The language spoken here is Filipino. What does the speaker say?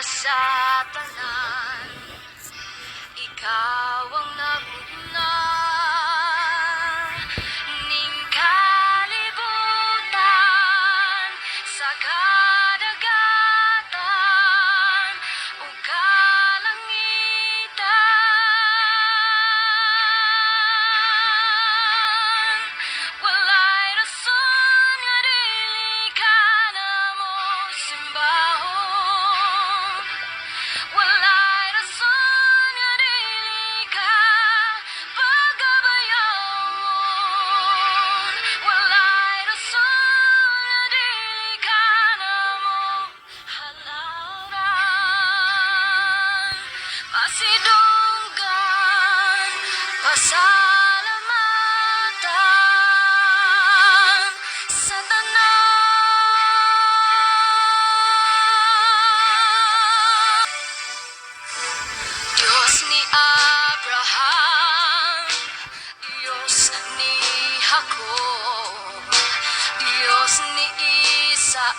sa tanan, ikaw ang nagmuna ning kalibutan sa kadagatan ug kalangitan. Walay rason nga dili ka na mo simbahon. Walay rason nga dili ka pagabayon. Walay rason nga dili ka na mo halaran. Pasidunggan, pasalamatan sa tanan. Diyos ni Abraham, Diyos ni Jacob, Diyos ni Isaac,